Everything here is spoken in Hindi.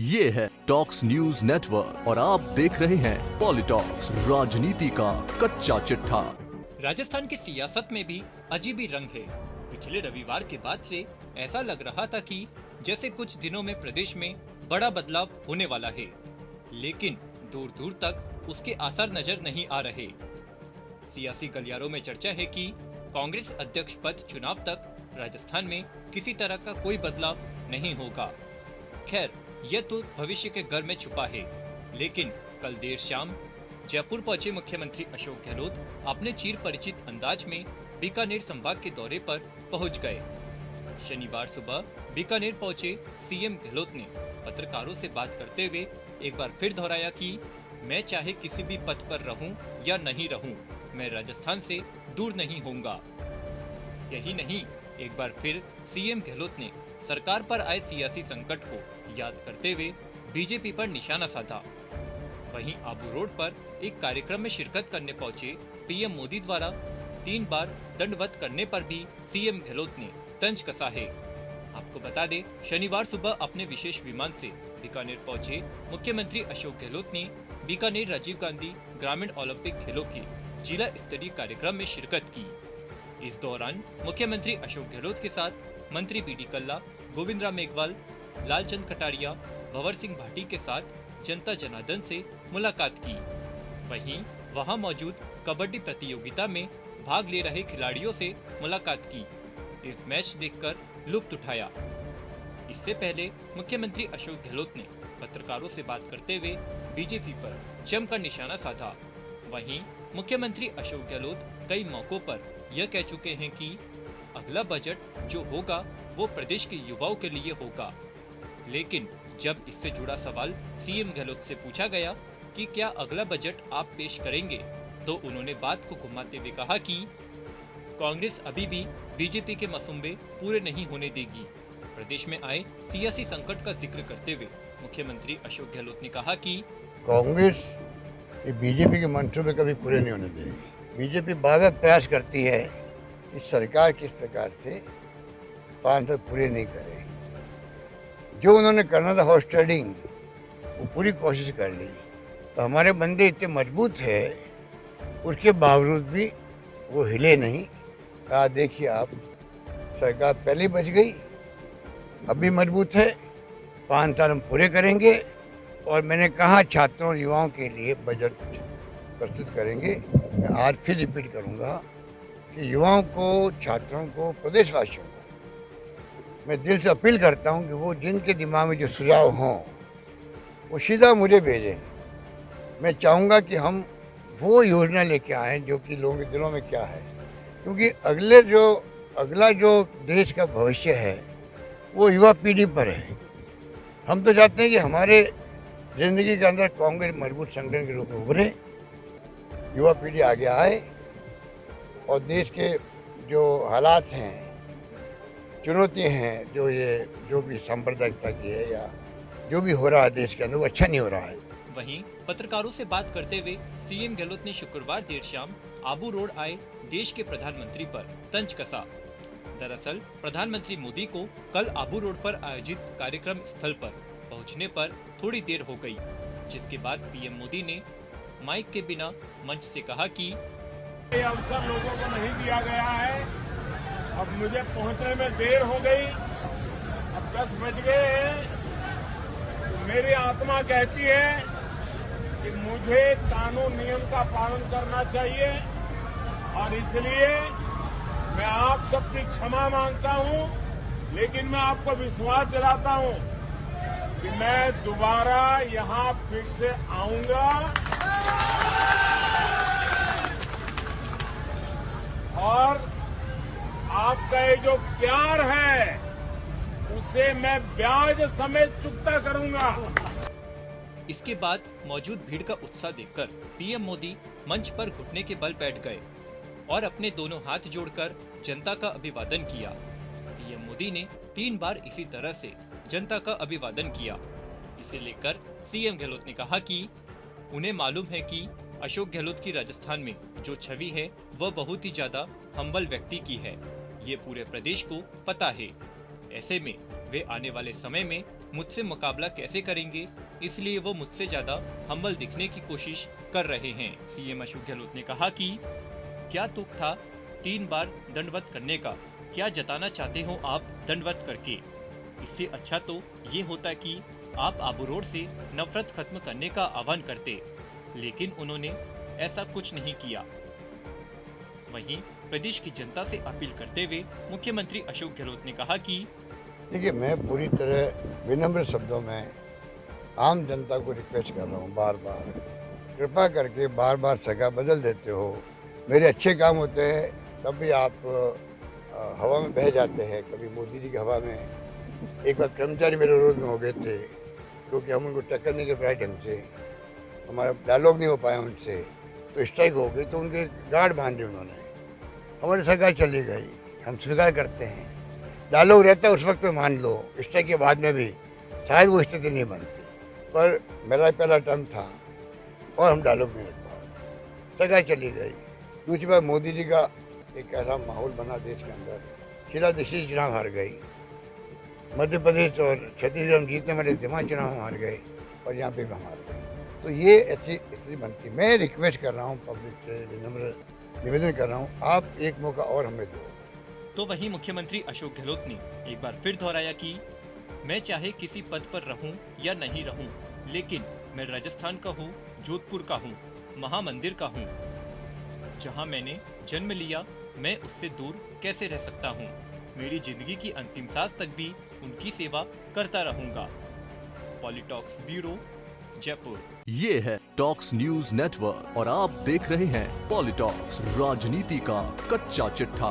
ये है टॉक्स न्यूज नेटवर्क और आप देख रहे हैं पॉलिटॉक्स, राजनीति का कच्चा चिट्ठा। राजस्थान की सियासत में भी अजीब ही रंग है। पिछले रविवार के बाद से ऐसा लग रहा था कि जैसे कुछ दिनों में प्रदेश में बड़ा बदलाव होने वाला है, लेकिन दूर दूर तक उसके आसार नजर नहीं आ रहे। सियासी गलियारों में चर्चा है कि कांग्रेस अध्यक्ष पद चुनाव तक राजस्थान में किसी तरह का कोई बदलाव नहीं होगा। खैर, यह तो भविष्य के घर में छुपा है, लेकिन कल देर शाम जयपुर पहुंचे मुख्यमंत्री अशोक गहलोत अपने चिर परिचित अंदाज में बीकानेर संभाग के दौरे पर पहुंच गए। शनिवार सुबह बीकानेर पहुंचे सीएम गहलोत ने पत्रकारों से बात करते हुए एक बार फिर दोहराया कि मैं चाहे किसी भी पद पर रहूं या नहीं रहूं, मैं राजस्थान से दूर नहीं होऊंगा। यही नहीं, एक बार फिर सीएम गहलोत ने सरकार पर आए सियासी संकट को याद करते हुए बीजेपी पर निशाना साधा। वहीं आबू रोड पर एक कार्यक्रम में शिरकत करने पहुंचे पीएम मोदी द्वारा 3 बार दंडवत करने पर भी सीएम गहलोत ने तंज कसा है। आपको बता दें, शनिवार सुबह अपने विशेष विमान से बीकानेर पहुंचे मुख्यमंत्री अशोक गहलोत ने बीकानेर राजीव गांधी ग्रामीण ओलंपिक खेलों के जिला स्तरीय कार्यक्रम में शिरकत की। इस दौरान मुख्यमंत्री अशोक गहलोत के साथ मंत्री बीडी कल्ला, गोविंद राम मेघवाल, लालचंद कटारिया, भंवर सिंह भाटी के साथ जनता जनार्दन से मुलाकात की। वहीं वहां मौजूद कबड्डी प्रतियोगिता में भाग ले रहे खिलाड़ियों से मुलाकात की। एक मैच देखकर लुत्फ उठाया। इससे पहले मुख्यमंत्री अशोक गहलोत ने पत्रकारों से बात करते हुए बीजेपी पर जमकर निशाना साधा। वहीं मुख्यमंत्री अशोक गहलोत कई मौकों पर यह कह चुके हैं कि अगला बजट जो होगा वो प्रदेश के युवाओं के लिए होगा। लेकिन जब इससे जुड़ा सवाल सीएम गहलोत से पूछा गया कि क्या अगला बजट आप पेश करेंगे, तो उन्होंने बात को घुमाते हुए कहा कि कांग्रेस अभी भी बीजेपी के मसुम्बे पूरे नहीं होने देगी। प्रदेश में आए सियासी संकट का जिक्र करते हुए मुख्यमंत्री अशोक गहलोत ने कहा कि कांग्रेस ये बीजेपी के मंसूबे कभी पूरे नहीं होने देगी। बीजेपी बार-बार प्रयास करती है कि सरकार किस प्रकार से 5 साल पूरे नहीं करे। जो उन्होंने करना था हॉर्स ट्रेडिंग, वो पूरी कोशिश कर ली। तो हमारे बंदे इतने मजबूत है, उसके बावजूद भी वो हिले नहीं। कहा देखिए आप, सरकार पहले बच गई, अभी मजबूत है, 5 साल हम पूरे करेंगे। और मैंने कहा छात्रों और युवाओं के लिए बजट प्रस्तुत करेंगे। मैं आज फिर रिपीट करूंगा कि युवाओं को, छात्रों को, प्रदेशवासियों को मैं दिल से अपील करता हूं कि वो जिनके दिमाग में जो सुझाव हों वो सीधा मुझे भेजें। मैं चाहूँगा कि हम वो योजना लेके आएँ जो कि लोगों के दिलों में क्या है, क्योंकि अगला जो देश का भविष्य है वो युवा पीढ़ी पर है। हम तो चाहते हैं कि हमारे जिंदगी के अंदर कांग्रेस मजबूत संगठन के रूप में उभरे, युवा पीढ़ी आगे आए और देश के जो हालात हैं, चुनौतियाँ हैं, जो भी सांप्रदायिकता की है या जो भी हो रहा है देश के अंदर, वो अच्छा नहीं हो रहा है। वहीं पत्रकारों से बात करते हुए सीएम गहलोत ने शुक्रवार देर शाम आबू रोड आए देश के प्रधानमंत्री पर तंज कसा। दरअसल प्रधानमंत्री मोदी को कल आबू रोड पर आयोजित कार्यक्रम स्थल पर पहुंचने पर थोड़ी देर हो गई, जिसके बाद पीएम मोदी ने माइक के बिना मंच से कहा कि ये अवसर लोगों को नहीं दिया गया है। अब मुझे पहुंचने में देर हो गई, अब 10 बज गए हैं। तो मेरी आत्मा कहती है कि मुझे कानून नियम का पालन करना चाहिए और इसलिए मैं आप सबकी क्षमा मांगता हूं, लेकिन मैं आपको विश्वास दिलाता हूं कि मैं दोबारा यहां फिर से आऊंगा और आपका ये जो प्यार है उसे मैं ब्याज समेत चुकता करूंगा। इसके बाद मौजूद भीड़ का उत्साह देखकर पीएम मोदी मंच पर घुटने के बल बैठ गए और अपने दोनों हाथ जोड़कर जनता का अभिवादन किया। पीएम मोदी ने 3 बार इसी तरह से जनता का अभिवादन किया। इसे लेकर सीएम गहलोत ने कहा कि उन्हें मालूम है कि अशोक गहलोत की राजस्थान में जो छवि है वह बहुत ही ज्यादा हम्बल व्यक्ति की है। ये पूरे प्रदेश को पता है। ऐसे में वे आने वाले समय में मुझसे मुकाबला कैसे करेंगे, इसलिए वो मुझसे ज्यादा हम्बल दिखने की कोशिश कर रहे हैं। सीएम अशोक गहलोत ने कहा कि क्या तुक था 3 बार दंडवत करने का, क्या जताना चाहते हो आप दंडवत करके। इससे अच्छा तो ये होता कि आप आबू रोड से नफरत खत्म करने का आह्वान करते, लेकिन उन्होंने ऐसा कुछ नहीं किया। वहीं प्रदेश की जनता से अपील करते हुए मुख्यमंत्री अशोक गहलोत ने कहा कि देखिए, मैं पूरी तरह विनम्र शब्दों में आम जनता को रिक्वेस्ट कर रहा हूँ, बार बार कृपा करके बार बार जगह बदल देते हो। मेरे अच्छे काम होते हैं तब भी आप हवा में बह जाते हैं। कभी मोदी जी की हवा में, एक बार कर्मचारी मेरे विरोध में हो गए थे क्योंकि हम उनको टक्कर नहीं कर पाए ढंग से, हमारा डायलॉग नहीं हो पाया उनसे, तो स्ट्राइक हो गई, तो उनके गार्ड बांधे उन्होंने। हमारी सरकार चली गई, हम स्वीकार करते हैं। डायलॉग रहता है उस वक्त में मान लो, स्ट्राइक के बाद में भी शायद वो स्थिति नहीं बनती, पर मेरा पहला टर्म था और हम डायलॉग नहीं रख पाए, सरकार चली गई। दूसरी बार मोदी जी का एक ऐसा माहौल बना देश के अंदर, शीला दीक्षित चुनाव हार गई, मध्य प्रदेश और छत्तीसगढ़ में जीतने वाले दिमाग चुनाव हार गए और यहाँ पे भी हम हार गए। तो ये ऐसी स्थिति बनती। मैं रिक्वेस्ट कर रहा हूँ, पब्लिक से विनम्र निवेदन कर रहा हूँ, आप एक मौका और हमें दो। तो वहीं मुख्यमंत्री अशोक गहलोत ने एक बार फिर दोहराया कि मैं चाहे किसी पद पर रहूं या नहीं रहूं, लेकिन मैं राजस्थान का हूं, जोधपुर का हूं, महामंदिर का हूं। जहां मैंने जन्म लिया, मैं उससे दूर कैसे रह सकता हूं। मेरी जिंदगी की अंतिम सांस तक भी उनकी सेवा करता रहूंगा। पॉलिटॉक्स ब्यूरो, जयपुर। ये है टॉक्स न्यूज नेटवर्क और आप देख रहे हैं पॉलिटॉक्स, राजनीति का कच्चा चिट्ठा।